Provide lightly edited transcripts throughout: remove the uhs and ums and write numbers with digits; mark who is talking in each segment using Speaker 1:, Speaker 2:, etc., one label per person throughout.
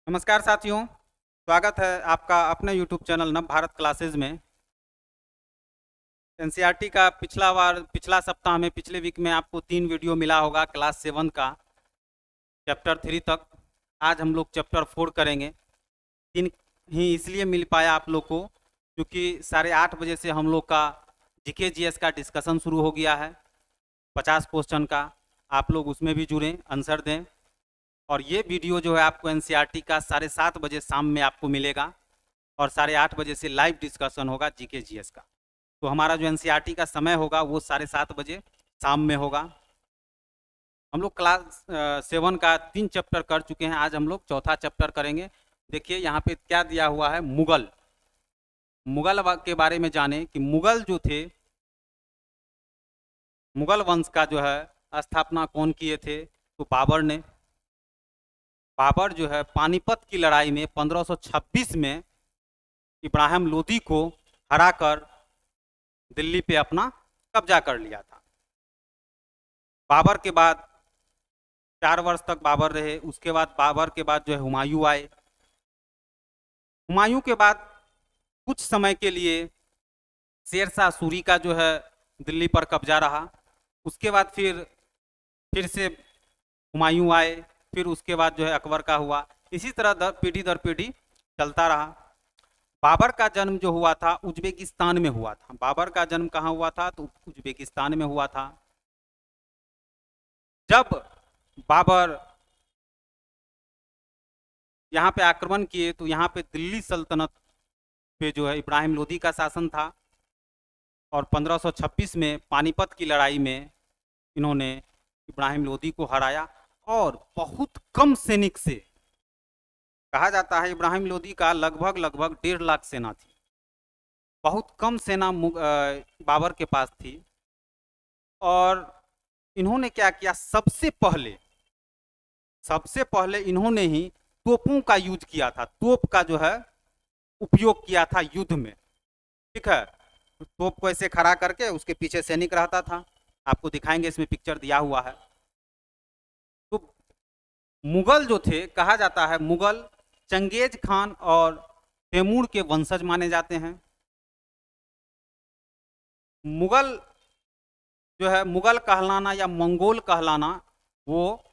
Speaker 1: नमस्कार साथियों, स्वागत है आपका अपने YouTube चैनल नव भारत क्लासेज में। एनसीईआरटी का पिछला सप्ताह में पिछले वीक में आपको 3 वीडियो मिला होगा क्लास 7 का चैप्टर 3 तक। आज हम लोग चैप्टर 4 करेंगे। 3 ही इसलिए मिल पाया आप लोग को क्योंकि 8:30 बजे से हम लोग का जीके जीएस का डिस्कशन शुरू हो गया है। 50 क्वेश्चन का आप लोग उसमें भी जुड़ें, आंसर दें। और ये वीडियो जो है आपको एनसीईआरटी का 7:30 बजे शाम में आपको मिलेगा और 8:30 बजे से लाइव डिस्कशन होगा जीके जीएस का। तो हमारा जो एनसीईआरटी का समय होगा वो 7:30 बजे शाम में होगा। हम लोग क्लास 7 का 3 चैप्टर कर चुके हैं। आज हम लोग चौथा चैप्टर करेंगे। देखिए यहाँ पे क्या दिया हुआ है, मुगल के बारे में जाने कि मुगल जो थे, मुगल वंश का जो है स्थापना कौन किए थे। तो बाबर जो है पानीपत की लड़ाई में 1526 में इब्राहिम लोदी को हराकर दिल्ली पे अपना कब्जा कर लिया था। बाबर के बाद 4 वर्ष तक बाबर रहे। उसके बाद बाबर के बाद जो है हुमायूं आए। हुमायूं के बाद कुछ समय के लिए शेरशाह सूरी का जो है दिल्ली पर कब्जा रहा। उसके बाद फिर से हुमायूं आए। फिर उसके बाद जो है अकबर का हुआ। इसी तरह पीढ़ी दर पीढ़ी चलता रहा। बाबर का जन्म जो हुआ था उज्बेकिस्तान में हुआ था। बाबर का जन्म कहाँ हुआ था? तो उज्बेकिस्तान में हुआ था। जब बाबर यहाँ पे आक्रमण किए तो यहाँ पे दिल्ली सल्तनत पे जो है इब्राहिम लोदी का शासन था और 1526 में पानीपत की लड़ाई में इन्होंने इब्राहिम लोदी को हराया और बहुत कम सैनिक से, कहा जाता है इब्राहिम लोदी का लगभग 1.5 लाख सेना थी। बहुत कम सेना बाबर के पास थी। और इन्होंने क्या किया, सबसे पहले इन्होंने ही तोपों का यूज किया था। तोप का जो है उपयोग किया था युद्ध में। ठीक है, तोप को ऐसे खड़ा करके उसके पीछे सैनिक रहता था। आपको दिखाएंगे, इसमें पिक्चर दिया हुआ है। तो मुगल जो थे, कहा जाता है मुगल चंगेज खान और तैमूर के वंशज माने जाते हैं। मुगल जो है मुगल कहलाना या मंगोल कहलाना वो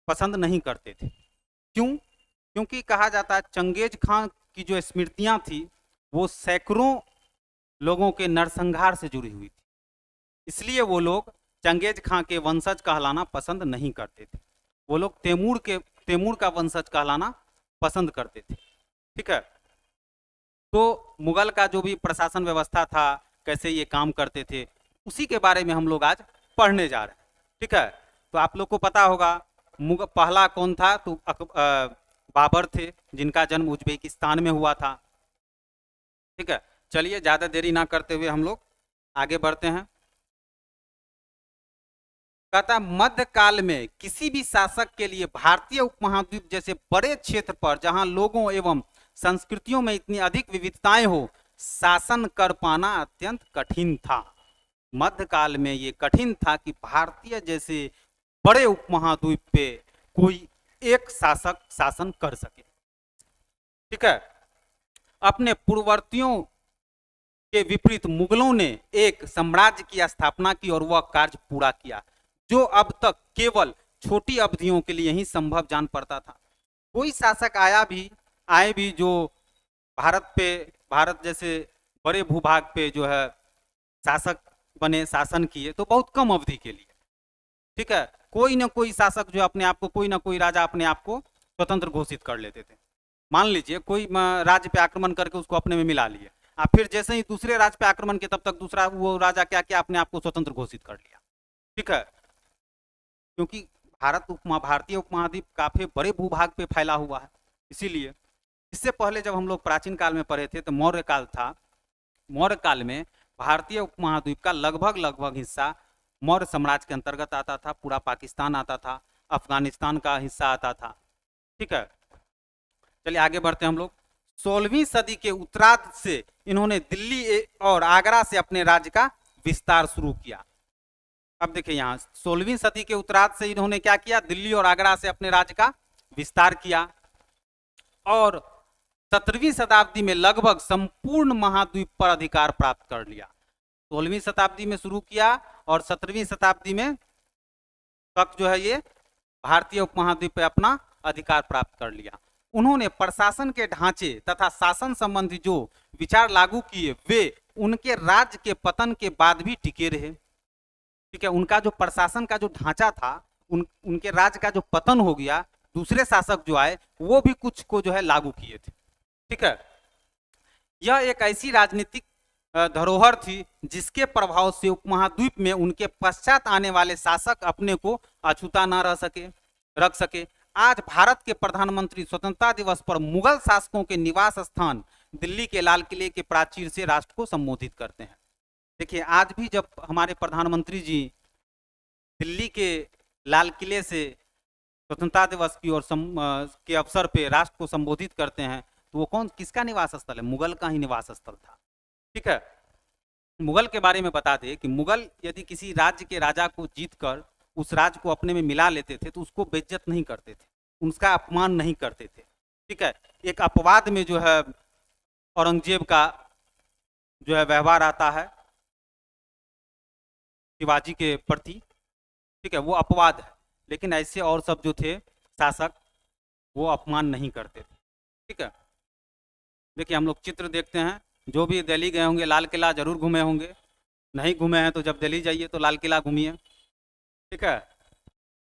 Speaker 1: पसंद नहीं करते थे। क्यों? क्योंकि कहा जाता है चंगेज खान की जो स्मृतियां थी वो सैकड़ों लोगों के नरसंहार से जुड़ी हुई थी। इसलिए वो लोग चंगेज खान के वंशज कहलाना पसंद नहीं करते थे। वो लोग तैमूर का वंशज कहलाना पसंद करते थे। ठीक है, तो मुगल का जो भी प्रशासन व्यवस्था था, कैसे ये काम करते थे, उसी के बारे में हम लोग आज पढ़ने जा रहे हैं। ठीक है, तो आप लोग को पता होगा पहला कौन था? तो बाबर थे, जिनका जन्म उज्बेकिस्तान में हुआ था। ठीक है, चलिए ज़्यादा देरी ना करते हुए हम लोग आगे बढ़ते हैं। कहता मध्यकाल में किसी भी शासक के लिए भारतीय उपमहाद्वीप जैसे बड़े क्षेत्र पर जहां लोगों एवं संस्कृतियों में इतनी अधिक विविधताएं हो, शासन कर पाना अत्यंत कठिन था। मध्यकाल में ये कठिन था कि भारतीय जैसे बड़े उपमहाद्वीप पे कोई एक शासक शासन कर सके। ठीक है, अपने पूर्ववर्तियों के विपरीत मुगलों ने एक साम्राज्य की स्थापना की और वह कार्य पूरा किया जो अब तक केवल छोटी अवधियों के लिए ही संभव जान पड़ता था। कोई शासक आए भी जो भारत जैसे बड़े भूभाग पे जो है शासक बने, शासन किए, तो बहुत कम अवधि के लिए। ठीक है, कोई ना कोई शासक जो अपने आप को, कोई ना कोई राजा अपने आप को स्वतंत्र घोषित कर लेते थे। मान लीजिए कोई राज्य पे आक्रमण करके उसको अपने में मिला लिए, फिर जैसे ही दूसरे राज्य पे आक्रमण किया तब तक दूसरा वो राजा क्या किया, अपने आप को स्वतंत्र घोषित कर लिया। ठीक है, क्योंकि भारतीय उपमहाद्वीप काफी बड़े भूभाग पे फैला हुआ है, इसीलिए। इससे पहले जब हम लोग प्राचीन काल में पढ़े थे तो मौर्य काल था। मौर्य काल में भारतीय उपमहाद्वीप का लगभग हिस्सा मौर्य साम्राज्य के अंतर्गत आता था। पूरा पाकिस्तान आता था, अफगानिस्तान का हिस्सा आता था। ठीक है, चलिए आगे बढ़ते हैं हम लोग। 16वीं सदी के उत्तरार्ध से इन्होंने दिल्ली और आगरा से अपने राज्य का विस्तार शुरू किया। अब देखिए यहाँ 16वीं सदी के उत्तरार्ध से इन्होंने क्या किया, दिल्ली और आगरा से अपने राज्य का विस्तार किया और 17वीं शताब्दी में लगभग संपूर्ण महाद्वीप पर अधिकार प्राप्त कर लिया। 16वीं शताब्दी में शुरू किया और 17वीं शताब्दी में तक जो है ये भारतीय उपमहाद्वीप पे अपना अधिकार प्राप्त कर लिया। उन्होंने प्रशासन के ढांचे तथा शासन संबंधी जो विचार लागू किए वे उनके राज्य के पतन के बाद भी टिके रहे। ठीक है, उनका जो प्रशासन का जो ढांचा था, उनके राज्य का जो पतन हो गया, दूसरे शासक जो आए वो भी कुछ को जो है लागू किए थे। ठीक है, यह एक ऐसी राजनीतिक धरोहर थी जिसके प्रभाव से उपमहाद्वीप में उनके पश्चात आने वाले शासक अपने को अछूता न रख सके। आज भारत के प्रधानमंत्री स्वतंत्रता दिवस पर मुगल शासकों के निवास स्थान दिल्ली के लाल किले के प्राचीर से राष्ट्र को संबोधित करते हैं। देखिए, आज भी जब हमारे प्रधानमंत्री जी दिल्ली के लाल किले से स्वतंत्रता दिवस की ओर के अवसर पे राष्ट्र को संबोधित करते हैं तो वो किसका निवास स्थल है? मुगल का ही निवास स्थल था। ठीक है, मुगल के बारे में बता दें कि मुगल यदि किसी राज्य के राजा को जीतकर उस राज्य को अपने में मिला लेते थे तो उसको बेइज्जत नहीं करते थे, उसका अपमान नहीं करते थे। ठीक है, एक अपवाद में जो है औरंगजेब का जो है व्यवहार आता है शिवाजी के प्रति। ठीक है, वो अपवाद है, लेकिन ऐसे और सब जो थे शासक वो अपमान नहीं करते थे। ठीक है, देखिए हम लोग चित्र देखते हैं, जो भी दिल्ली गए होंगे लाल किला जरूर घूमे होंगे, नहीं घूमे हैं तो जब दिल्ली जाइए तो लाल किला घूमिए। ठीक है,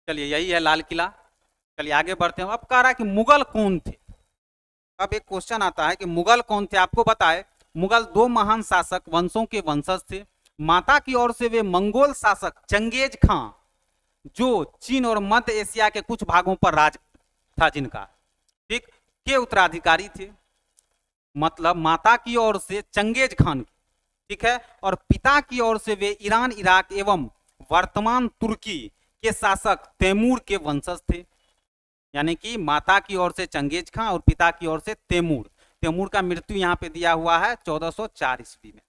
Speaker 1: चलिए यही है लाल किला। चलिए आगे बढ़ते हैं। अब कह रहा है कि मुगल कौन थे। अब एक क्वेश्चन आता है कि मुगल कौन थे। आपको बताए मुगल दो महान शासक वंशों के वंशज थे। माता की ओर से वे मंगोल शासक चंगेज खां, जो चीन और मध्य एशिया के कुछ भागों पर राज था जिनका, ठीक, के उत्तराधिकारी थे। मतलब माता की ओर से चंगेज खान, ठीक है, और पिता की ओर से वे ईरान, इराक एवं वर्तमान तुर्की के शासक तैमूर के वंशज थे। यानी कि माता की ओर से चंगेज खां और पिता की ओर से तैमूर। तैमूर का मृत्यु यहाँ पे दिया हुआ है 1404 ईस्वी में।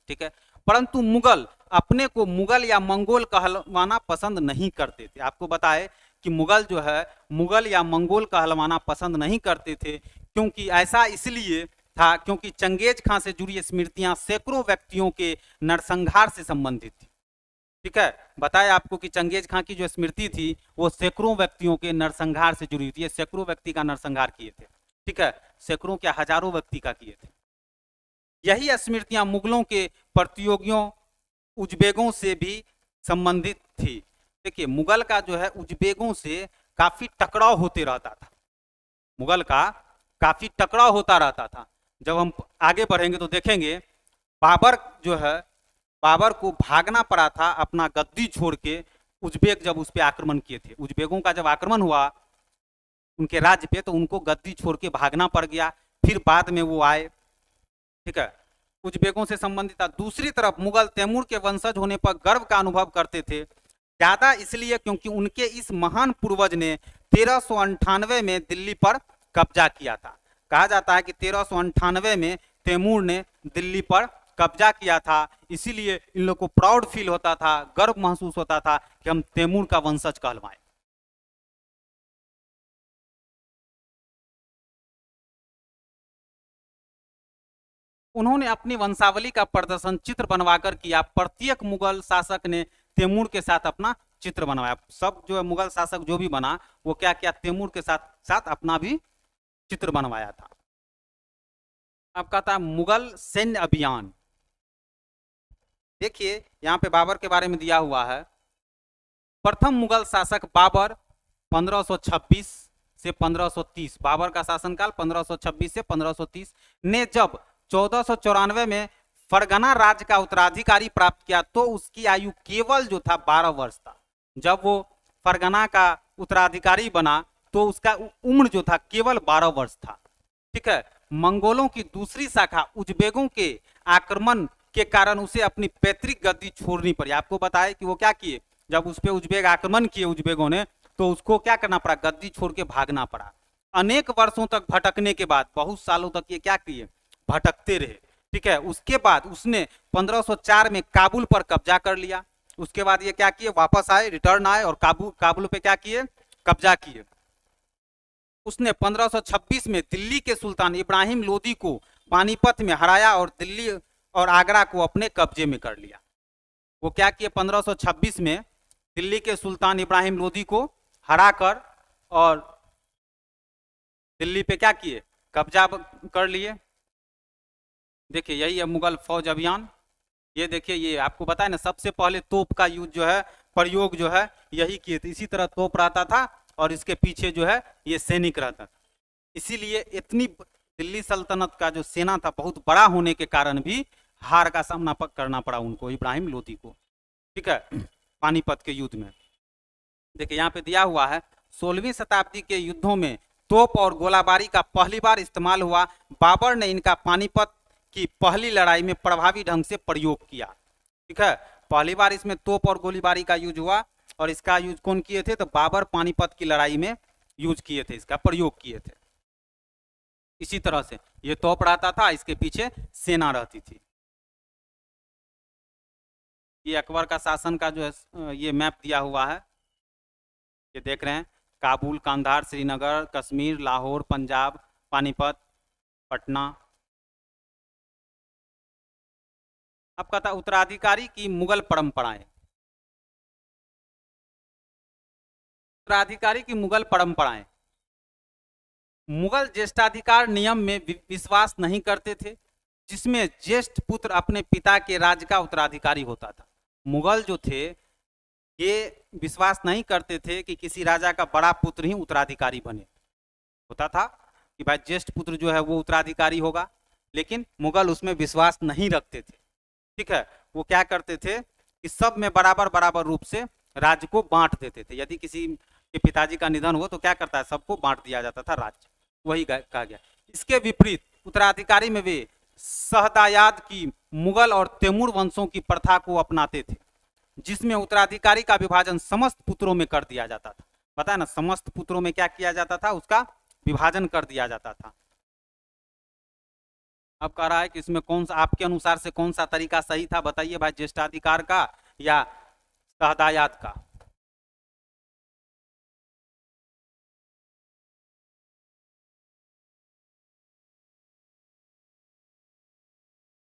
Speaker 1: ठीक है, परंतु मुगल अपने को मुगल या मंगोल कहलवाना पसंद नहीं करते थे। आपको बताए कि मुगल जो है मुगल या मंगोल कहलवाना पसंद नहीं करते थे, क्योंकि ऐसा इसलिए था क्योंकि चंगेज खां से जुड़ी स्मृतियां सैकड़ों व्यक्तियों के नरसंहार से संबंधित थी। ठीक है, बताया आपको कि चंगेज खां की जो स्मृति थी वो सैकड़ों व्यक्तियों के नरसंहार से जुड़ी थी। सैकड़ों व्यक्ति का नरसंहार किए थे। ठीक है, सैकड़ों क्या हजारों व्यक्ति का किए थे। यही स्मृतियां मुगलों के प्रतियोगियों उज्बेगों से भी संबंधित थी। देखिए, मुगल का जो है उज्बेगों से काफी टकराव होते रहता था। मुगल का काफी टकराव होता रहता था। जब हम आगे बढ़ेंगे तो देखेंगे बाबर जो है, बाबर को भागना पड़ा था अपना गद्दी छोड़ के। उज्बेक जब उस पर आक्रमण किए थे, उज्बेकों का जब आक्रमण हुआ उनके राज्य पे, तो उनको गद्दी छोड़ के भागना पड़ गया। फिर बाद में वो आए। ठीक है, उज्बेकों से संबंधित था। दूसरी तरफ मुगल तैमूर के वंशज होने पर गर्व का अनुभव करते थे, ज्यादा इसलिए क्योंकि उनके इस महान पूर्वज ने 1398 में दिल्ली पर कब्जा किया था। कहा जाता है कि 1398 में तैमूर ने दिल्ली पर कब्जा किया था, इसीलिए इन लोग को प्राउड फील होता था, गर्व महसूस होता था कि हम तैमूर का वंशज कहलवाएं। उन्होंने अपनी वंशावली का प्रदर्शन चित्र बनवाकर किया। प्रत्येक मुगल शासक ने तैमूर के साथ अपना चित्र बनवाया। सब जो है मुगल शासक जो भी बना वो क्या किया, तैमूर के साथ साथ अपना भी चित्र बनवाया था। अब कहता है मुगल सैन्य अभियान। देखिए यहाँ पे बाबर के बारे में दिया हुआ है। प्रथम मुगल शासक बाबर 1526 से 1530, बाबर का शासनकाल 1526 से 1530 ने जब 1494 में फरगना राज्य का उत्तराधिकारी प्राप्त किया तो उसकी आयु केवल जो था 12 वर्ष था। जब वो फरगना का उत्तराधिकारी बना तो उसका उम्र जो था केवल 12 वर्ष था। ठीक है, मंगोलों की दूसरी शाखा उज्बेकों के आक्रमण के कारण उसे अपनी पैतृक गद्दी छोड़नी पड़ी। आपको बताया कि वो क्या किए, जब उस पर उज्बेक आक्रमण किए उज्बेकों ने, तो उसको क्या करना पड़ा, गद्दी छोड़ के भागना पड़ा। अनेक वर्षों तक भटकने के बाद, बहुत सालों तक ये क्या किए, भटकते रहे। ठीक है, उसके बाद उसने 1504 में काबुल पर कब्जा कर लिया। उसके बाद ये क्या किए, वापस आए, रिटर्न आए और काबुल पे क्या किए, कब्जा किए। उसने 1526 में दिल्ली के सुल्तान इब्राहिम लोदी को पानीपत में हराया और दिल्ली और आगरा को अपने कब्जे में कर लिया। वो क्या किए, 1526 में दिल्ली के सुल्तान इब्राहिम लोदी को हराकर और दिल्ली पे क्या किए, कब्जा कर लिए। देखिए यही है मुगल फौज अभियान। ये देखिए, ये आपको बताया ना, सबसे पहले तोप का यूज जो है, प्रयोग जो है यही किए थे। इसी तरह तोप रहता था और इसके पीछे जो है ये सैनिक रहता था। इसीलिए इतनी दिल्ली सल्तनत का जो सेना था बहुत बड़ा होने के कारण भी हार का सामना करना पड़ा उनको, इब्राहिम लोदी को, ठीक है, पानीपत के युद्ध में। देखिए यहाँ पे दिया हुआ है, 16वीं शताब्दी के युद्धों में तोप और गोलाबारी का पहली बार इस्तेमाल हुआ। बाबर ने इनका पानीपत की पहली लड़ाई में प्रभावी ढंग से प्रयोग किया। ठीक है, पहली बार इसमें तोप और गोलीबारी का यूज हुआ और इसका यूज कौन किए थे, तो बाबर पानीपत की लड़ाई में यूज किए थे, इसका प्रयोग किए थे। इसी तरह से ये तोप रहता था, इसके पीछे सेना रहती थी। ये अकबर का शासन का जो है ये मैप दिया हुआ है, ये देख रहे हैं, काबुल, कांधार, श्रीनगर, कश्मीर, लाहौर, पंजाब, पानीपत, पटना। अब कहता उत्तराधिकारी की मुगल परंपराएं। उत्तराधिकारी की मुगल परंपराएं, मुगल ज्येष्ठाधिकार नियम में विश्वास नहीं करते थे, जिसमें ज्येष्ठ पुत्र अपने पिता के राज्य का उत्तराधिकारी होता था। मुगल जो थे ये विश्वास नहीं करते थे कि किसी राजा का बड़ा पुत्र ही उत्तराधिकारी बने। होता था कि भाई ज्येष्ठ पुत्र जो है वो उत्तराधिकारी होगा, लेकिन मुगल उसमें विश्वास नहीं रखते थे। ठीक है, वो क्या करते थे कि सब में बराबर बराबर रूप से राज्य को बांट देते थे। यदि किसी के पिताजी का निधन हो तो क्या करता है, सबको बांट दिया जाता था राज्य, वही कहा गया। इसके विपरीत उत्तराधिकारी में वे शहदायाद की मुगल और तैमूर वंशों की प्रथा को अपनाते थे, जिसमें उत्तराधिकारी का विभाजन समस्त पुत्रों में कर दिया जाता था। पता है ना, समस्त पुत्रों में क्या किया जाता था, उसका विभाजन कर दिया जाता था। अब कह रहा है कि इसमें कौन सा, आपके अनुसार से कौन सा तरीका सही था, बताइए भाई, ज्येष्ठाधिकार का या शहदायाद का।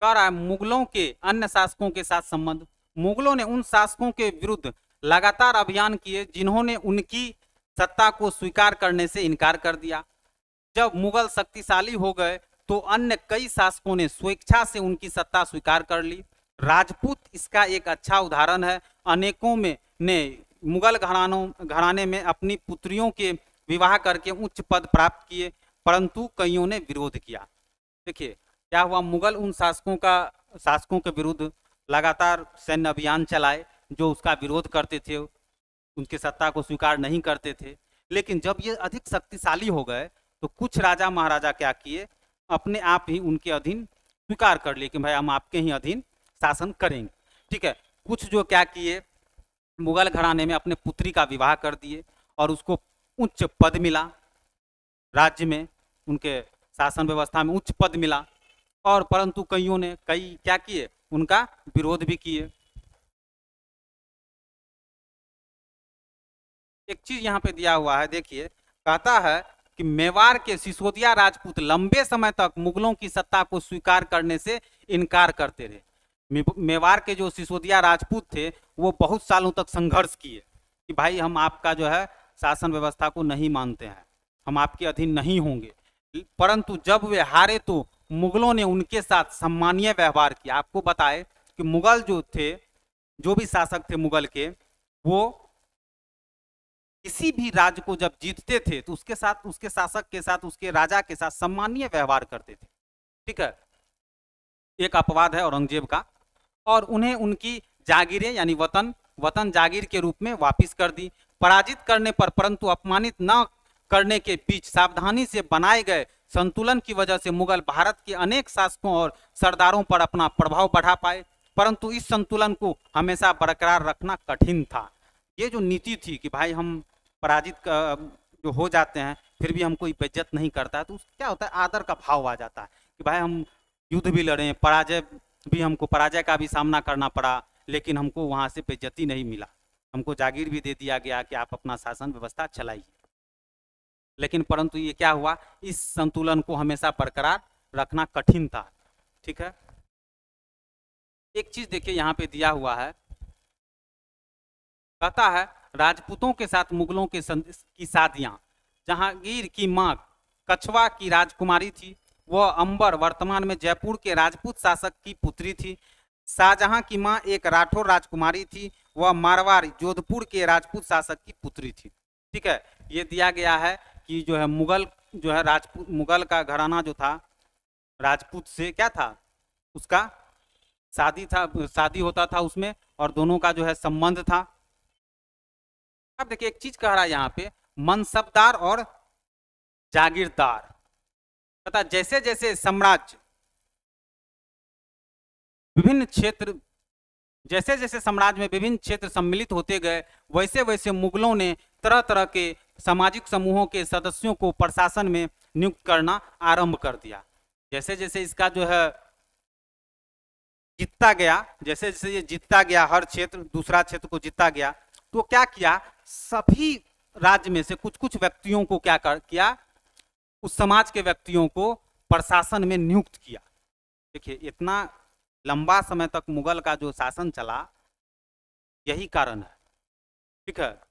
Speaker 1: कह रहा है मुगलों के अन्य शासकों के साथ संबंध। मुगलों ने उन शासकों के विरुद्ध लगातार अभियान किए जिन्होंने उनकी सत्ता को स्वीकार करने से इनकार कर दिया। जब मुगल शक्तिशाली हो गए तो अन्य कई शासकों ने स्वेच्छा से उनकी सत्ता स्वीकार कर ली। राजपूत इसका एक अच्छा उदाहरण है। अनेकों में ने मुगल घराने में अपनी पुत्रियों के विवाह करके उच्च पद प्राप्त किए, परंतु कईयों ने विरोध किया। देखिए क्या हुआ, मुगल उन शासकों के विरुद्ध लगातार सैन्य अभियान चलाए जो उसका विरोध करते थे, उनकी सत्ता को स्वीकार नहीं करते थे। लेकिन जब ये अधिक शक्तिशाली हो गए तो कुछ राजा महाराजा क्या किए, अपने आप ही उनके अधीन स्वीकार कर लिए कि भाई हम आपके ही अधीन शासन करेंगे। ठीक है, कुछ जो क्या किए, मुगल घराने में अपने पुत्री का विवाह कर दिए और उसको उच्च पद मिला, राज्य में उनके शासन व्यवस्था में उच्च पद मिला। और परंतु कईयों ने क्या किए, उनका विरोध भी किए। एक चीज यहाँ पे दिया हुआ है, देखिए, कहता है कि मेवाड़ के सिसोदिया राजपूत लंबे समय तक मुगलों की सत्ता को स्वीकार करने से इनकार करते रहे। मेवाड़ के जो सिसोदिया राजपूत थे वो बहुत सालों तक संघर्ष किए कि भाई हम आपका जो है शासन व्यवस्था को नहीं मानते हैं, हम आपके अधीन नहीं होंगे। परंतु जब वे हारे तो मुगलों ने उनके साथ सम्मानीय व्यवहार किया। आपको बताए कि मुगल जो थे, जो भी शासक थे मुगल के, वो किसी भी राज्य को जब जीतते थे तो उसके साथ, उसके शासक के साथ, उसके राजा के साथ सम्मानीय व्यवहार करते थे। ठीक है, एक अपवाद है औरंगजेब का, और उन्हें उनकी जागीरें यानी वतन जागीर के रूप में वापिस कर दी। पराजित करने पर परंतु अपमानित न करने के बीच सावधानी से बनाए गए संतुलन की वजह से मुगल भारत के अनेक शासकों और सरदारों पर अपना प्रभाव बढ़ा पाए, परंतु इस संतुलन को हमेशा बरकरार रखना कठिन था। ये जो नीति थी कि भाई हम पराजित जो हो जाते हैं फिर भी हमको बेइज्जत नहीं करता है, तो क्या होता है, आदर का भाव आ जाता है कि भाई हम युद्ध भी लड़े, हमको पराजय का भी सामना करना पड़ा, लेकिन हमको वहाँ से बेइज्जती नहीं मिला, हमको जागीर भी दे दिया गया कि आप अपना शासन व्यवस्था चलाइए। लेकिन परंतु ये क्या हुआ, इस संतुलन को हमेशा बरकरार रखना कठिन था। ठीक है, एक चीज देखिए यहाँ पे दिया हुआ है, कहता है राजपूतों के साथ मुगलों के की शादियां। जहांगीर की मां कछवा की राजकुमारी थी, वह अंबर वर्तमान में जयपुर के राजपूत शासक की पुत्री थी। शाहजहां की मां एक राठौर राजकुमारी थी, वह मारवाड़ जोधपुर के राजपूत शासक की पुत्री थी। ठीक है, ये दिया गया है कि जो है मुगल जो है राजपूत, मुगल का घराना जो था राजपूत से क्या था, उसका शादी होता था उसमें, और दोनों का जो है संबंध था। अब देखिए एक चीज कह रहा है यहाँ पे, मनसबदार और जागीरदार। तथा जैसे जैसे साम्राज्य विभिन्न क्षेत्र जैसे जैसे साम्राज्य में विभिन्न क्षेत्र सम्मिलित होते गए, वैसे वैसे मुगलों ने तरह तरह के सामाजिक समूहों के सदस्यों को प्रशासन में नियुक्त करना आरंभ कर दिया। जैसे जैसे इसका जो है जीतता गया, जैसे जैसे ये जीतता गया, हर क्षेत्र दूसरा क्षेत्र को जीतता गया, तो क्या किया, सभी राज्य में से कुछ कुछ व्यक्तियों को क्या किया, उस समाज के व्यक्तियों को प्रशासन में नियुक्त किया। देखिए इतना लंबा समय तक मुगल का जो शासन चला, यही कारण है। ठीक है,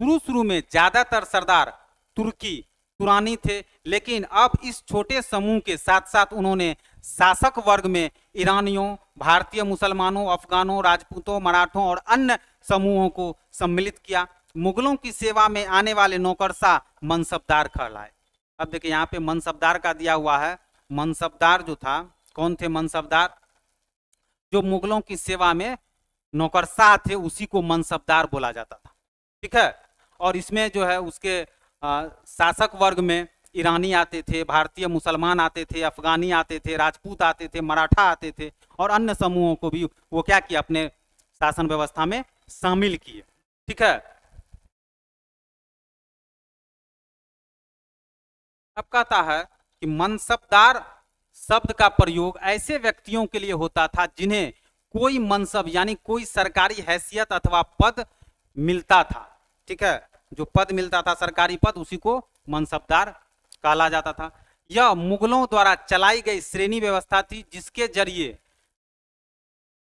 Speaker 1: शुरू शुरू में ज्यादातर सरदार तुरानी थे, लेकिन अब इस छोटे समूह के साथ साथ उन्होंने शासक वर्ग में ईरानियों, भारतीय मुसलमानों, अफगानों, राजपूतों, मराठों और अन्य समूहों को सम्मिलित किया। मुगलों की सेवा में आने वाले नौकरशाह मनसबदार कहलाए। अब देखिए यहाँ पे मनसबदार का दिया हुआ है। मनसबदार जो था, कौन थे मनसबदार, जो मुगलों की सेवा में नौकरशाह थे उसी को मनसबदार बोला जाता था। ठीक है, और इसमें जो है उसके शासक वर्ग में ईरानी आते थे, भारतीय मुसलमान आते थे, अफगानी आते थे, राजपूत आते थे, मराठा आते थे, और अन्य समूहों को भी वो क्या किया, अपने शासन व्यवस्था में शामिल किए। ठीक है, अब कहता है कि मनसबदार शब्द का प्रयोग ऐसे व्यक्तियों के लिए होता था जिन्हें कोई मनसब यानी कोई सरकारी हैसियत अथवा पद मिलता था। ठीक है, जो पद मिलता था सरकारी पद, उसी को मनसबदार कहा जाता था। यह मुगलों द्वारा चलाई गई श्रेणी व्यवस्था थी, जिसके जरिए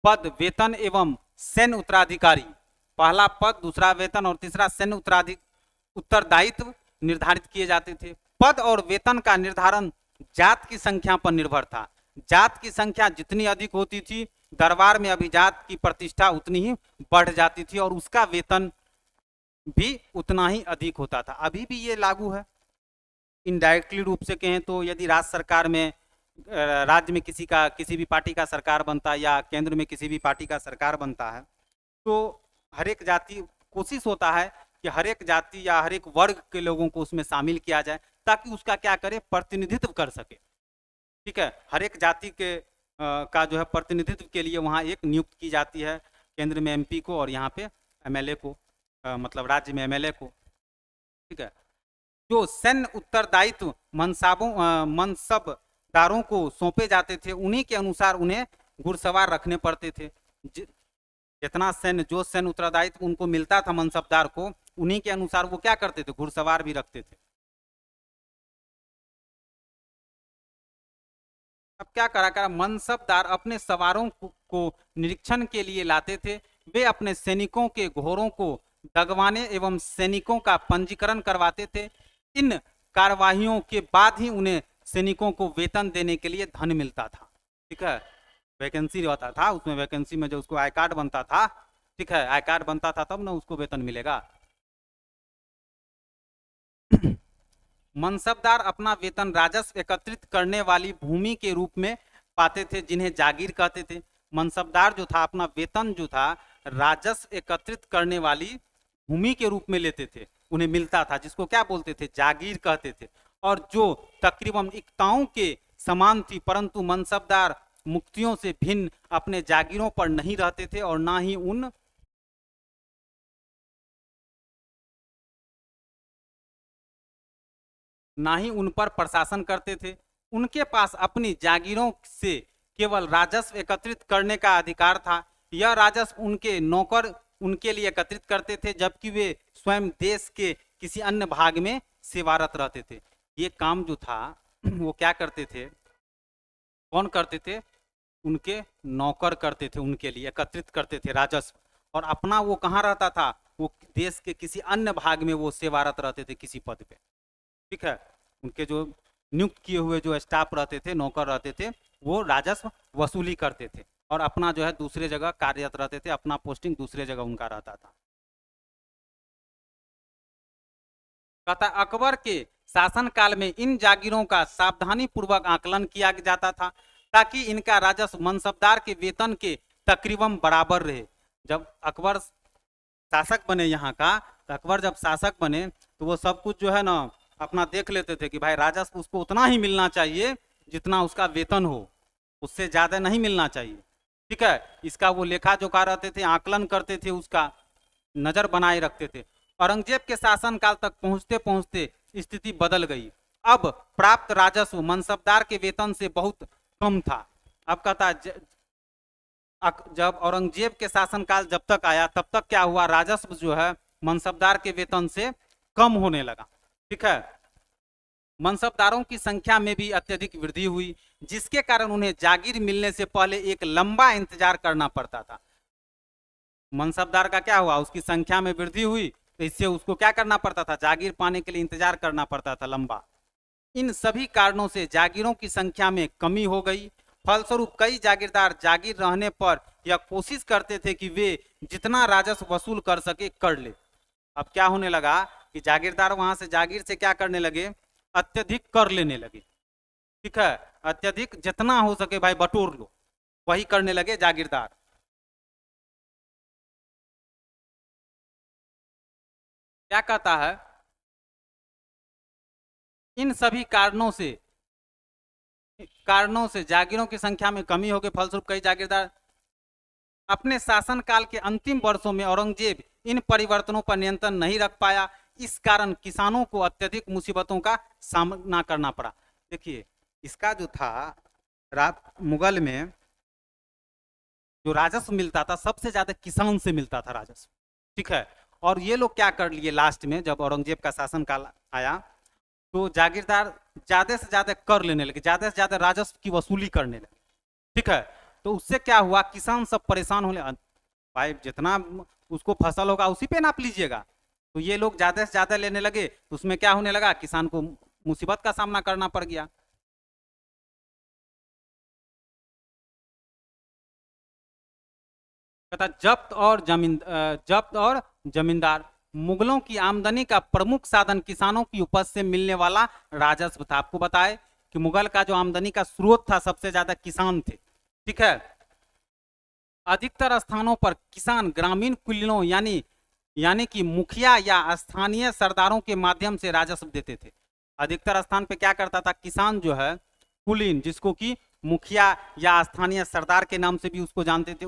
Speaker 1: पद, वेतन एवं सैन्य उत्तराधिकारी, पहला पद, दूसरा वेतन और तीसरा सैन्य उत्तरदायित्व निर्धारित किए जाते थे। पद और वेतन का निर्धारण जात की संख्या पर निर्भर था। जात की संख्या जितनी अधिक होती थी, दरबार में अभिजात की प्रतिष्ठा उतनी ही बढ़ जाती थी और उसका वेतन भी उतना ही अधिक होता था। अभी भी ये लागू है। इनडायरेक्टली रूप से कहें तो यदि राज्य सरकार में, राज्य में किसी भी पार्टी का सरकार बनता है या केंद्र में किसी भी पार्टी का सरकार बनता है, तो हर एक जाति, कोशिश होता है कि हर एक जाति या हर एक वर्ग के लोगों को उसमें शामिल किया जाए, ताकि उसका क्या करे, प्रतिनिधित्व कर सके। ठीक है, हर एक जाति के का जो है प्रतिनिधित्व के लिए वहाँ एक नियुक्त की जाती है, केंद्र में एमपी को और यहाँ पे एमएलए को, मतलब राज्य में एमएलए को। ठीक है, जो सैन्य उत्तरदायित्व मनसबदारों को सौंपे जाते थे, उन्हीं के अनुसार उन्हें घुड़सवार रखने पड़ते थे। जितना जो सैन्य उत्तरदायित्व उनको मिलता था मनसबदार को, उन्हीं के अनुसार वो क्या करते थे, घुड़सवार भी रखते थे। अब क्या करा मनसबदार अपने सवारों को निरीक्षण के लिए लाते थे। वे अपने सैनिकों के घोड़ों को दगवाने एवं सैनिकों का पंजीकरण करवाते थे। इन कार्यवाहियों के बाद ही उन्हें सैनिकों को वेतन देने के लिए धन मिलता था। ठीक है, वैकेंसी होता था, उसमें वैकेंसी में जो उसको आई कार्ड बनता था, ठीक है, आई कार्ड बनता था तब ना उसको वेतन मिलेगा। मनसबदार अपना वेतन राजस्व एकत्रित करने वाली भूमि के रूप में पाते थे, जिन्हें जागीर कहते थे। मनसबदार जो था अपना वेतन जो था राजस्व एकत्रित करने वाली भूमि के रूप में लेते थे, उन्हें मिलता था, जिसको क्या बोलते थे, जागीर कहते थे, और जो तकरीबन इक्ताओं के समान थी। परंतु मनसबदार मुक्तियों से भिन्न अपने जागीरों पर नहीं रहते थे और ना ही उन पर प्रशासन करते थे। उनके पास अपनी जागीरों से केवल राजस्व एकत्रित करने का अधिकार था। यह राजस्व उनके नौकर उनके लिए एकत्रित करते थे, जबकि वे स्वयं देश के किसी अन्य भाग में सेवारत रहते थे। ये काम जो था वो क्या करते थे, कौन करते थे, उनके नौकर करते थे, उनके लिए एकत्रित करते थे राजस्व, और अपना वो कहाँ रहता था, वो देश के किसी अन्य भाग में वो सेवारत रहते थे किसी पद पे। ठीक है, उनके जो नियुक्त किए हुए जो स्टाफ रहते थे, नौकर रहते थे, वो राजस्व वसूली करते थे और अपना जो है दूसरे जगह कार्यरत रहते थे, अपना पोस्टिंग दूसरे जगह उनका रहता था। कहता अकबर के शासनकाल में इन जागीरों का सावधानी पूर्वक आकलन किया जाता था ताकि इनका राजस्व मनसबदार के वेतन के तकरीबन बराबर रहे। जब अकबर शासक बने यहाँ का, तो अकबर जब शासक बने तो वो सब कुछ जो है ना अपना देख लेते थे कि भाई राजस्व उसको उतना ही मिलना चाहिए जितना उसका वेतन हो, उससे ज्यादा नहीं मिलना चाहिए। ठीक है, इसका वो लेखा जोखा रहते थे, आकलन करते थे, उसका नजर बनाए रखते थे। औरंगजेब के शासनकाल तक पहुंचते पहुंचते स्थिति बदल गई। अब प्राप्त राजस्व मनसबदार के वेतन से बहुत कम था। अब कहता जब औरंगजेब के शासनकाल जब तक आया तब तक क्या हुआ, राजस्व जो है मनसबदार के वेतन से कम होने लगा। ठीक है, मनसबदारों की संख्या में भी अत्यधिक वृद्धि हुई, जिसके कारण उन्हें जागीर मिलने से पहले एक लंबा इंतजार करना पड़ता था। मनसबदार का क्या हुआ, उसकी संख्या में वृद्धि हुई तो इससे उसको क्या करना पड़ता था, जागीर पाने के लिए इंतजार करना पड़ता था लंबा। इन सभी कारणों से जागीरों की संख्या में कमी हो गई। फलस्वरूप कई जागीरदार जागीर रहने पर यह कोशिश करते थे कि वे जितना राजस्व वसूल कर सके कर ले। अब क्या होने लगा कि जागीरदार वहां से जागीर से क्या करने लगे, अत्यधिक कर लेने लगे। ठीक है, अत्यधिक जितना हो सके भाई बटोर लो, वही करने लगे जागीरदार। क्या कहता है, इन सभी कारणों से जागीरों की संख्या में कमी हो गई। फलस्वरूप कई जागीरदार अपने शासनकाल के अंतिम वर्षों में औरंगजेब इन परिवर्तनों पर नियंत्रण नहीं रख पाया। इस कारण किसानों को अत्यधिक मुसीबतों का सामना करना पड़ा। देखिए, इसका जो था मुगल में जो राजस्व मिलता था सबसे ज्यादा किसान से मिलता था राजस्व। ठीक है, और ये लोग क्या कर लिए लास्ट में, जब औरंगजेब का शासनकाल आया तो जागीरदार ज्यादा से ज्यादा कर लेने लगे, ज्यादा से ज्यादा राजस्व की वसूली करने लगे। ठीक है, तो उससे क्या हुआ, किसान सब परेशान होने, भाई जितना उसको फसल होगा उसी पे नाप लीजिएगा। तो ये लोग ज्यादा से ज्यादा लेने लगे तो उसमें क्या होने लगा, किसान को मुसीबत का सामना करना पड़ गया। कहता जब्त और जमींदार, मुगलों की आमदनी का प्रमुख साधन किसानों की उपज से मिलने वाला राजस्व था। आपको बताए कि मुगल का जो आमदनी का स्रोत था सबसे ज्यादा किसान थे। ठीक है, अधिकतर स्थानों पर किसान ग्रामीण कुलीनों यानी कि मुखिया या स्थानीय सरदारों के माध्यम से राजस्व देते थे। अधिकतर स्थान पे क्या करता था, किसान जो है कुलीन, जिसको कि मुखिया या स्थानीय सरदार के नाम से भी उसको जानते थे,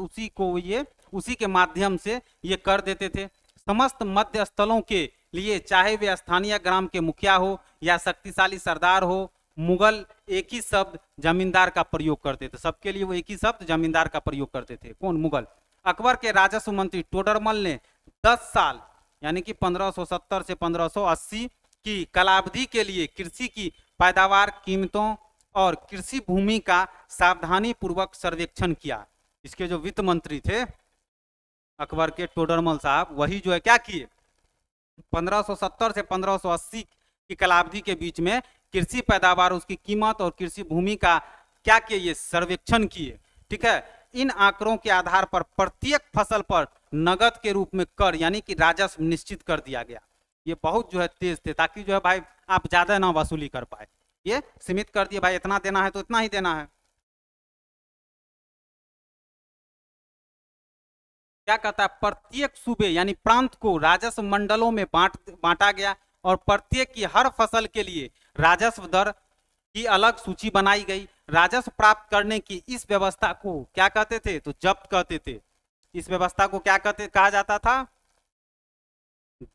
Speaker 1: उसी के माध्यम से ये कर देते थे। समस्त मध्य स्थलों के लिए चाहे वे स्थानीय ग्राम के मुखिया हो या शक्तिशाली सरदार हो, मुगल एक ही शब्द जमींदार का प्रयोग करते थे। सबके लिए वो एक ही शब्द जमींदार का प्रयोग करते थे। कौन, मुगल। अकबर के राजस्व मंत्री टोडरमल ने 10 साल यानी कि 1570 से 1580 की कालावधि के लिए कृषि की पैदावार, कीमतों और कृषि भूमि का सावधानी पूर्वक सर्वेक्षण किया। इसके जो वित्त मंत्री थे अकबर के, टोडरमल साहब, वही जो है क्या किए, 1570 से 1580 की कालावधि के बीच में कृषि पैदावार, उसकी कीमत और कृषि भूमि का क्या किए, ये सर्वेक्षण किए। ठीक है, इन आंकड़ों के आधार पर प्रत्येक फसल पर नगद के रूप में कर यानी कि राजस्व निश्चित कर दिया गया। ये बहुत जो है तेज थे, ताकि जो है भाई आप ज्यादा ना वसूली कर पाए। ये सीमित कर दिए, भाई इतना देना है तो इतना ही देना है। क्या कहता है, प्रत्येक सूबे यानी प्रांत को राजस्व मंडलों में बांटा गया और प्रत्येक की हर फसल के लिए राजस्व दर की अलग सूची बनाई गई। राजस्व प्राप्त करने की इस व्यवस्था को क्या कहते थे, तो जब्त कहते थे। इस व्यवस्था को क्या कहा जाता था,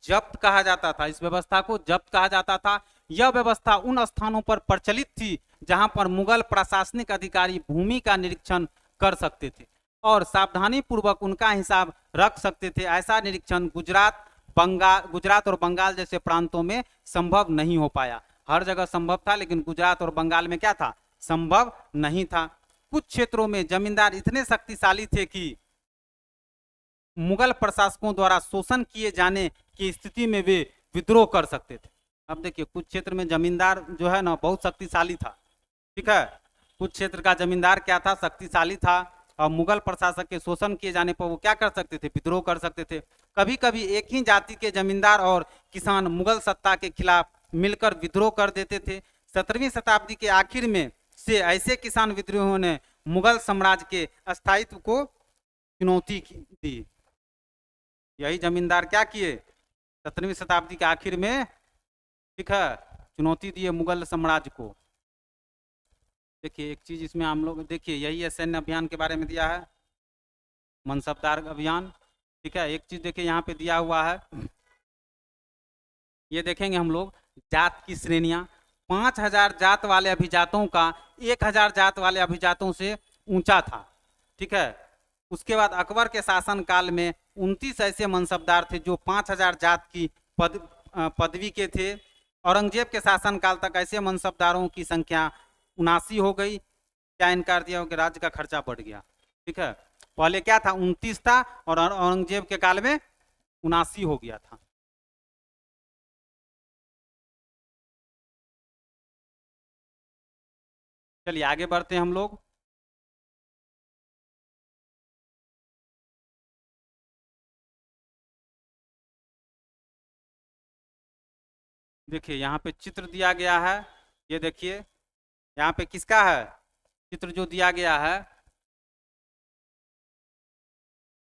Speaker 1: जब्त कहा जाता था। इस व्यवस्था को जब्त कहा जाता था। यह व्यवस्था उन स्थानों पर प्रचलित थी जहां पर मुगल प्रशासनिक अधिकारी भूमि का निरीक्षण कर सकते थे और सावधानी पूर्वक उनका हिसाब रख सकते थे। ऐसा निरीक्षण गुजरात, गुजरात और बंगाल जैसे प्रांतों में संभव नहीं हो पाया। हर जगह संभव था लेकिन गुजरात और बंगाल में क्या था, संभव नहीं था। कुछ क्षेत्रों में जमींदार इतने शक्तिशाली थे कि मुगल प्रशासकों द्वारा शोषण किए जाने की स्थिति में वे विद्रोह कर सकते थे। अब देखिए कुछ क्षेत्र में जमींदार जो है ना बहुत शक्तिशाली था, ठीक है, कुछ क्षेत्र का जमींदार क्या था, शक्तिशाली था, और मुगल प्रशासक के शोषण किए जाने पर वो क्या कर सकते थे, विद्रोह कर सकते थे। कभी कभी एक ही जाति के जमींदार और किसान मुगल सत्ता के खिलाफ मिलकर विद्रोह कर देते थे। 17वीं शताब्दी के आखिर में से ऐसे किसान विद्रोहों ने मुगल साम्राज्य के अस्थायित्व को चुनौती दी। यही जमींदार क्या किए 17वीं शताब्दी के आखिर में, ठीक है, चुनौती दिए मुगल साम्राज्य को। देखिए एक चीज इसमें हम लोग देखिए, यही है सैन्य अभियान के बारे में दिया है, मनसबदार अभियान, ठीक है। एक चीज देखिए यहाँ पे दिया हुआ है, ये देखेंगे हम लोग जात की श्रेणियां। 5000 जात वाले अभिजातों का 1000 जात वाले अभिजातों से ऊंचा था, ठीक है। उसके बाद अकबर के शासन काल में 29 ऐसे मनसबदार थे जो 5000 जात की पदवी के थे। औरंगजेब के शासन काल तक ऐसे मनसबदारों की संख्या 79 हो गई। क्या इनकार दिया कि राज्य का खर्चा बढ़ गया, ठीक है। पहले क्या था 29 था और औरंगजेब के काल में 79 हो गया था। चलिए आगे बढ़ते हैं हम लोग। देखिए यहाँ पे चित्र दिया गया है, ये देखिए यहाँ पे किसका है चित्र जो दिया गया है,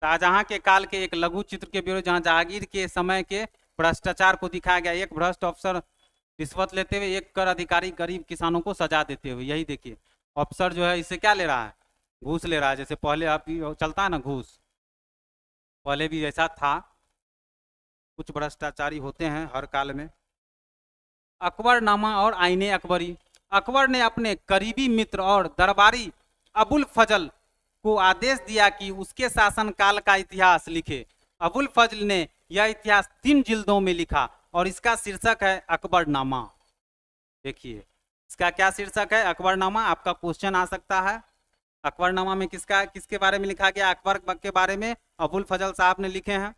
Speaker 1: शाहजहां के काल के एक लघु चित्र के विरोध, जहां जहांगीर के समय के भ्रष्टाचार को दिखाया गया। एक भ्रष्ट अफसर रिश्वत लेते हुए, एक कर अधिकारी गरीब किसानों को सजा देते हुए। यही देखिए अफसर जो है इससे क्या ले रहा है, घूस ले रहा है। जैसे पहले आप चलता है ना घूस, पहले भी ऐसा था, कुछ भ्रष्टाचारी होते हैं हर काल में। अकबरनामा और आईने अकबरी। अकबर ने अपने करीबी मित्र और दरबारी अबुल फजल को आदेश दिया कि उसके शासनकाल का इतिहास लिखे। अबुल फजल ने यह इतिहास 3 जिल्दों में लिखा और इसका शीर्षक है अकबरनामा। देखिए इसका क्या शीर्षक है, अकबरनामा। आपका क्वेश्चन आ सकता है, अकबरनामा में किसके बारे में लिखा गया, अकबर के बारे में अबुल फजल साहब ने लिखे हैं।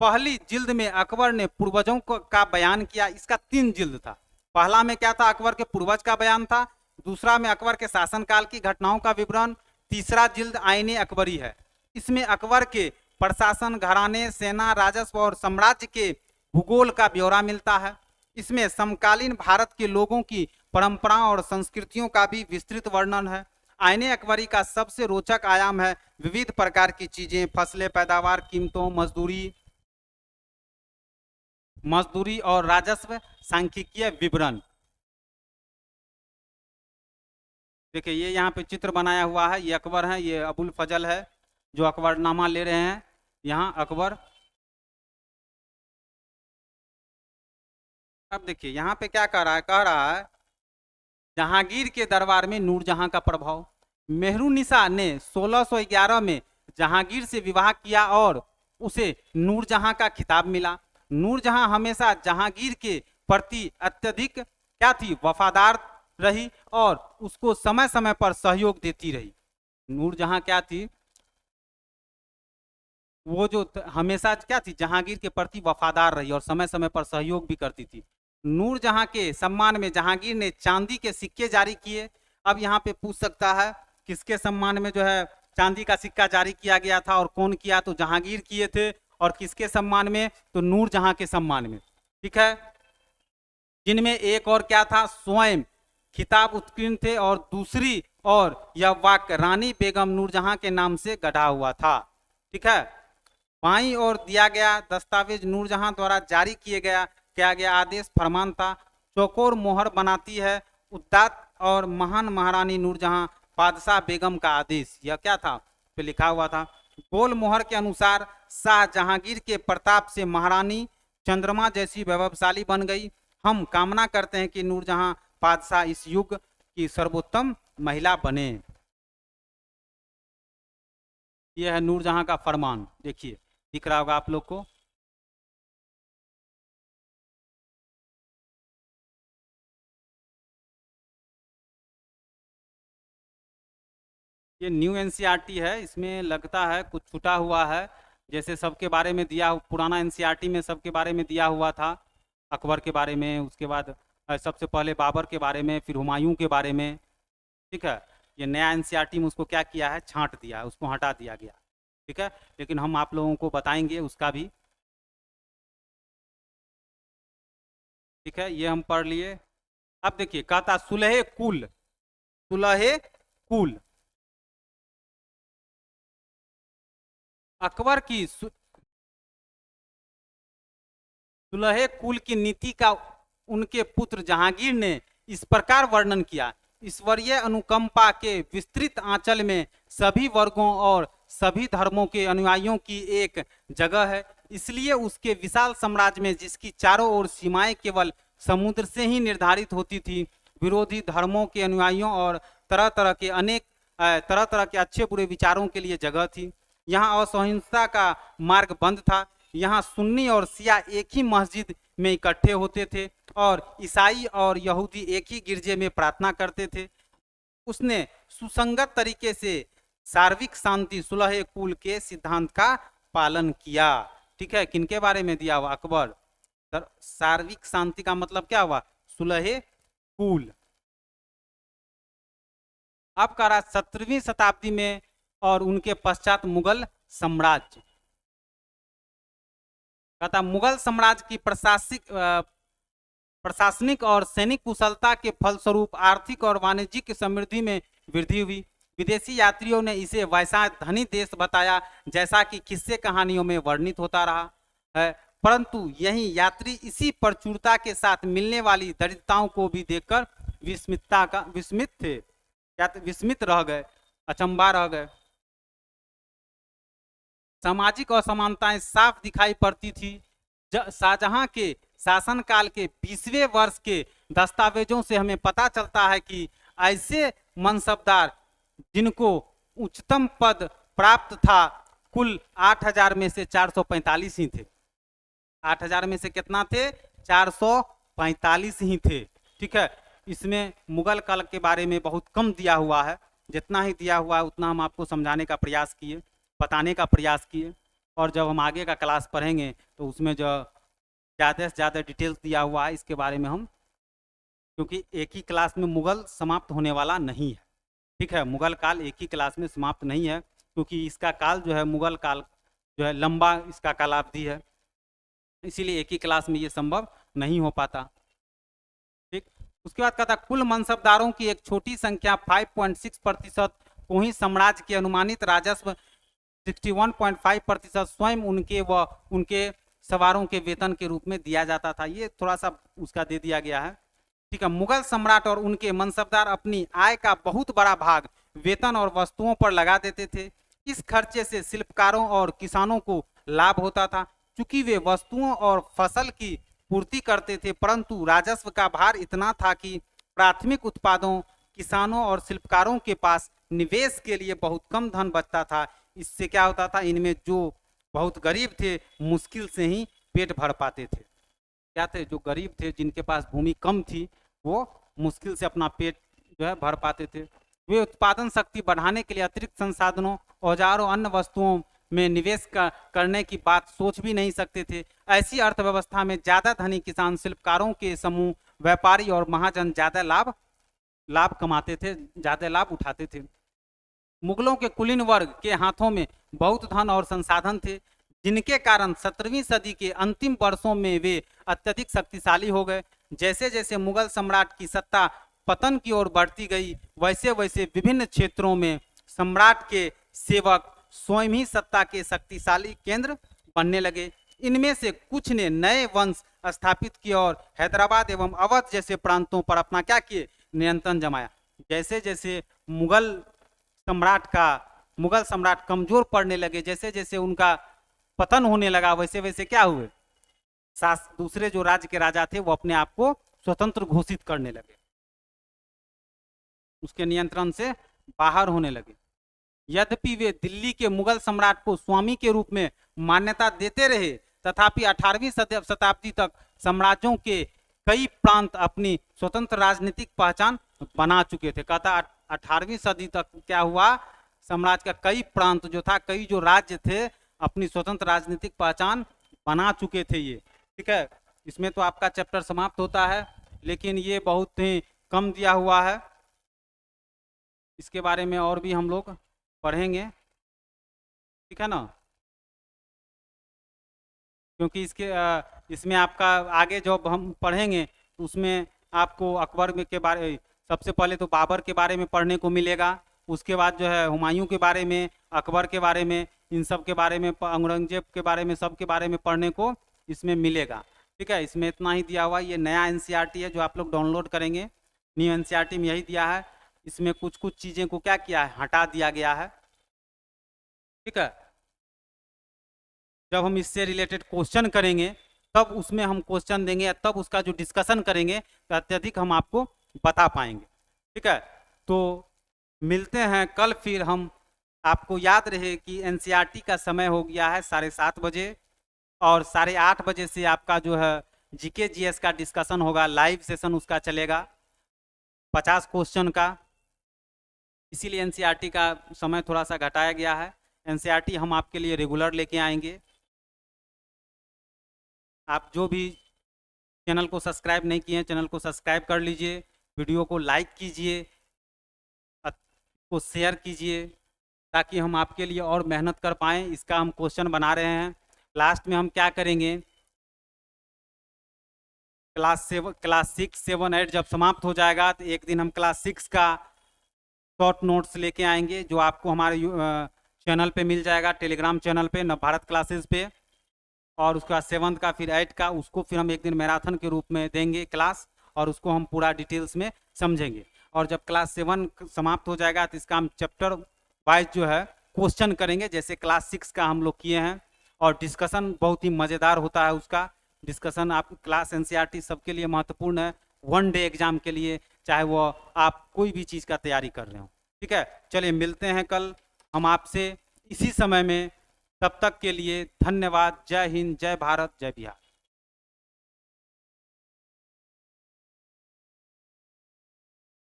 Speaker 1: पहली जिल्द में अकबर ने पूर्वजों का बयान किया, इसका 3 जिल्द था। पहला में क्या था, अकबर के पूर्वज का बयान था। दूसरा में अकबर के शासनकाल की घटनाओं का विवरण। तीसरा जिल्द आईने अकबरी है। इसमें अकबर के प्रशासन, घराने, सेना, राजस्व और साम्राज्य के भूगोल का ब्यौरा मिलता है। इसमें समकालीन भारत के लोगों की परंपराओं और संस्कृतियों का भी विस्तृत वर्णन है। आईने अकबरी का सबसे रोचक आयाम है विविध प्रकार की चीजें, फसलें, पैदावार, कीमतों, मजदूरी और राजस्व सांख्यिकीय विवरण। देखिए ये यहाँ पे चित्र बनाया हुआ है, ये अकबर है, ये अबुल फजल है जो अकबरनामा ले रहे हैं। यहाँ अकबर, अब देखिए यहाँ पे क्या कह रहा है जहांगीर के दरबार में नूरजहां का प्रभाव। मेहरुनिसा ने 1611 में जहांगीर से विवाह किया और उसे नूरजहां का खिताब मिला। नूरजहां हमेशा जहांगीर के प्रति अत्यधिक क्या थी, वफादार रही और उसको समय समय पर सहयोग देती रही। नूरजहां क्या थी, वो जो हमेशा क्या थी, जहांगीर के प्रति वफादार रही और समय समय पर सहयोग भी करती थी। नूरजहां के सम्मान में जहांगीर ने चांदी के सिक्के जारी किए। अब यहाँ पे पूछ सकता है किसके सम्मान में जो है चांदी का सिक्का जारी किया गया था और कौन किया, तो जहांगीर किए थे। और किसके सम्मान में, तो नूरजहां के सम्मान में, ठीक है। जिनमें एक और क्या था, स्वयं खिताब उत्कीर्ण थे और दूसरी और यह वाक्य रानी बेगम नूरजहां के नाम से गढ़ा हुआ था, ठीक है। बाईं ओर दिया गया दस्तावेज नूरजहां द्वारा जारी किया गया आदेश फरमान था। चौकोर मोहर बनाती है उद्दात और महान महारानी नूरजहां बादशाह बेगम का आदेश, यह क्या था पे लिखा हुआ था। गोल मोहर के अनुसार शाह जहांगीर के प्रताप से महारानी चंद्रमा जैसी वैभवशाली बन गई। हम कामना करते हैं कि नूरजहां बादशाह इस युग की सर्वोत्तम महिला बने। यह है नूरजहां का फरमान, देखिए दिख रहा होगा आप लोग को। ये न्यू एनसीईआरटी है, इसमें लगता है कुछ छूटा हुआ है। जैसे सबके बारे में दिया, पुराना एनसीईआरटी में सबके बारे में दिया हुआ था, अकबर के बारे में, उसके बाद सबसे पहले बाबर के बारे में, फिर हुमायूं के बारे में। ठीक है, ये नया एनसीईआरटी में उसको क्या किया है, छांट दिया है, उसको हटा दिया गया। ठीक है, लेकिन हम आप लोगों को बताएंगे उसका भी। ठीक है, ये हम पढ़ लिए। अब देखिए, कहता सुलहे कुल, सुलहे कुल, अकबर की सुलहे कुल की नीति का उनके पुत्र जहांगीर ने इस प्रकार वर्णन किया। ईश्वरीय अनुकंपा के विस्तृत आंचल में सभी वर्गों और सभी धर्मों के अनुयायियों की एक जगह है, इसलिए उसके विशाल साम्राज्य में, जिसकी चारों ओर सीमाएं केवल समुद्र से ही निर्धारित होती थी, विरोधी धर्मों के अनुयायियों और तरह तरह के अच्छे बुरे विचारों के लिए जगह थी। यहाँ असहिंसा का मार्ग बंद था। यहाँ सुन्नी और शिया एक ही मस्जिद में इकट्ठे होते थे और ईसाई और यहूदी एक ही गिरजे में प्रार्थना करते थे। उसने सुसंगत तरीके से सार्विक शांति सुलह कुल के सिद्धांत का पालन किया। ठीक है, किनके बारे में दिया हुआ, अकबर। सार्विक शांति का मतलब क्या हुआ, सुलह कुल। अब कह रहा 17वीं शताब्दी में और उनके पश्चात मुगल साम्राज्य। कहता मुगल साम्राज्य की प्रशासनिक और सैनिक कुशलता के फलस्वरूप आर्थिक और वाणिज्यिक समृद्धि में वृद्धि हुई। विदेशी यात्रियों ने इसे वैसा धनी देश बताया जैसा कि किस्से कहानियों में वर्णित होता रहा है, परंतु यही यात्री इसी प्रचुरता के साथ मिलने वाली दरिद्रताओं को भी देखकर विस्मित रह गए, अचंबा रह गए। सामाजिक असमानताएं साफ दिखाई पड़ती थी। शाहजहां के शासनकाल के 20वें वर्ष के दस्तावेजों से हमें पता चलता है कि ऐसे मनसबदार जिनको उच्चतम पद प्राप्त था कुल 8000 में से 445 ही थे। 8000 में से कितना थे, 445 ही थे। ठीक है, इसमें मुगल काल के बारे में बहुत कम दिया हुआ है। जितना ही दिया हुआ है उतना हम आपको समझाने का प्रयास किए, बताने का प्रयास किए, और जब हम आगे का क्लास पढ़ेंगे तो उसमें जो ज़्यादा से ज़्यादा डिटेल्स दिया हुआ है इसके बारे में हम, क्योंकि एक ही क्लास में मुगल समाप्त होने वाला नहीं है। ठीक है, मुगल काल एक ही क्लास में समाप्त नहीं है, क्योंकि इसका काल जो है, मुगल काल जो है लंबा इसका कालावधि है, इसीलिए एक ही क्लास में ये संभव नहीं हो पाता। ठीक, उसके बाद कहता कुल मनसबदारों की एक छोटी संख्या 5.6% को ही साम्राज्य के अनुमानित राजस्व 61.5% स्वयं उनके व उनके सवारों के वेतन के रूप में दिया जाता था। ये थोड़ा सा उसका दे दिया गया है। ठीक है, मुगल सम्राट और उनके मनसबदार अपनी आय का बहुत बड़ा भाग वेतन और वस्तुओं पर लगा देते थे। इस खर्चे से शिल्पकारों और किसानों को लाभ होता था, चूंकि वे वस्तुओं और फसल की पूर्ति करते थे, परंतु राजस्व का भार इतना था कि प्राथमिक उत्पादों, किसानों और शिल्पकारों के पास निवेश के लिए बहुत कम धन बचता था। इससे क्या होता था, इनमें जो बहुत गरीब थे मुश्किल से ही पेट भर पाते थे। क्या थे, जो गरीब थे, जिनके पास भूमि कम थी, वो मुश्किल से अपना पेट जो है भर पाते थे। वे उत्पादन शक्ति बढ़ाने के लिए अतिरिक्त संसाधनों, औजारों, अन्य वस्तुओं में निवेश करने की बात सोच भी नहीं सकते थे। ऐसी अर्थव्यवस्था में ज्यादा धनी किसान, शिल्पकारों के समूह, व्यापारी और महाजन ज्यादा लाभ कमाते थे, ज्यादा लाभ उठाते थे। मुगलों के कुलीन वर्ग के हाथों में बहुत धन और संसाधन थे, जिनके कारण 17वीं सदी के अंतिम वर्षों में वे अत्यधिक शक्तिशाली हो गए। जैसे जैसे मुगल सम्राट की सत्ता पतन की ओर बढ़ती गई, वैसे वैसे विभिन्न क्षेत्रों में सम्राट के सेवक स्वयं ही सत्ता के शक्तिशाली केंद्र बनने लगे। इनमें से कुछ ने नए वंश स्थापित किए और हैदराबाद एवं अवध जैसे प्रांतों पर अपना क्या किए, नियंत्रण जमाया। जैसे जैसे मुगल सम्राट कमजोर पड़ने लगे, जैसे जैसे उनका पतन होने लगा, वैसे वैसे क्या हुए, दूसरे जो राज्य के राजा थे वो अपने आप को स्वतंत्र घोषित करने लगे, उसके नियंत्रण से बाहर होने लगे। यद्यपि वे दिल्ली के मुगल सम्राट को स्वामी के रूप में मान्यता देते रहे, तथापि 18वीं शताब्दी तक साम्राज्यों के कई प्रांत अपनी स्वतंत्र राजनीतिक पहचान बना चुके थे। कहता 18वीं सदी तक क्या हुआ, साम्राज्य का कई प्रांत जो था, कई जो राज्य थे, अपनी स्वतंत्र राजनीतिक पहचान बना चुके थे ये। ठीक है, इसमें तो आपका चैप्टर समाप्त होता है, लेकिन ये बहुत ही कम दिया हुआ है। इसके बारे में और भी हम लोग पढ़ेंगे, ठीक है ना, क्योंकि इसमें आपका आगे जब हम पढ़ेंगे तो उसमें आपको अकबर के बारे, सबसे पहले तो बाबर के बारे में पढ़ने को मिलेगा, उसके बाद जो है हुमायूं के बारे में, अकबर के बारे में, इन सब के बारे में, औरंगजेब के बारे में, सब के बारे में पढ़ने को इसमें मिलेगा। ठीक है, इसमें इतना ही दिया हुआ। ये नया एनसीईआरटी है जो आप लोग डाउनलोड करेंगे, न्यू एनसीईआरटी में यही दिया है। इसमें कुछ कुछ चीज़ें को क्या किया है, हटा दिया गया है। ठीक है, जब हम इससे रिलेटेड क्वेश्चन करेंगे तब उसमें हम क्वेश्चन देंगे या तब उसका जो डिस्कशन करेंगे तो अत्यधिक हम आपको बता पाएंगे। ठीक है, तो मिलते हैं कल फिर हम। आपको याद रहे कि एनसीईआरटी का समय हो गया है 7:30 बजे, और 8:30 बजे से आपका जो है जीके जीएस का डिस्कशन होगा, लाइव सेशन उसका चलेगा 50 क्वेश्चन का। इसीलिए एनसीईआरटी का समय थोड़ा सा घटाया गया है। एनसीईआरटी हम आपके लिए रेगुलर लेके आएंगे। आप जो भी चैनल को सब्सक्राइब नहीं किए हैं, चैनल को सब्सक्राइब कर लीजिए, वीडियो को लाइक कीजिए, को शेयर कीजिए, ताकि हम आपके लिए और मेहनत कर पाएँ। इसका हम क्वेश्चन बना रहे हैं। लास्ट में हम क्या करेंगे, क्लास 6, 7, 8 जब समाप्त हो जाएगा तो एक दिन हम क्लास 6 का शॉर्ट नोट्स लेके आएंगे, जो आपको हमारे चैनल पे मिल जाएगा, टेलीग्राम चैनल पे, नवभारत क्लासेस पे। और उसके बाद 7th का, फिर 8 का, उसको फिर हम एक दिन मैराथन के रूप में देंगे क्लास, और उसको हम पूरा डिटेल्स में समझेंगे। और जब क्लास 7 समाप्त हो जाएगा तो इसका हम चैप्टर वाइज जो है क्वेश्चन करेंगे, जैसे क्लास 6 का हम लोग किए हैं। और डिस्कशन बहुत ही मज़ेदार होता है उसका डिस्कशन। आप क्लास एनसीईआरटी सबके लिए महत्वपूर्ण है, 1 डे एग्जाम के लिए, चाहे वो आप कोई भी चीज़ का तैयारी कर रहे हो। ठीक है, चलिए मिलते हैं कल हम आपसे इसी समय में। तब तक के लिए धन्यवाद। जय हिंद, जय भारत, जय बिहार।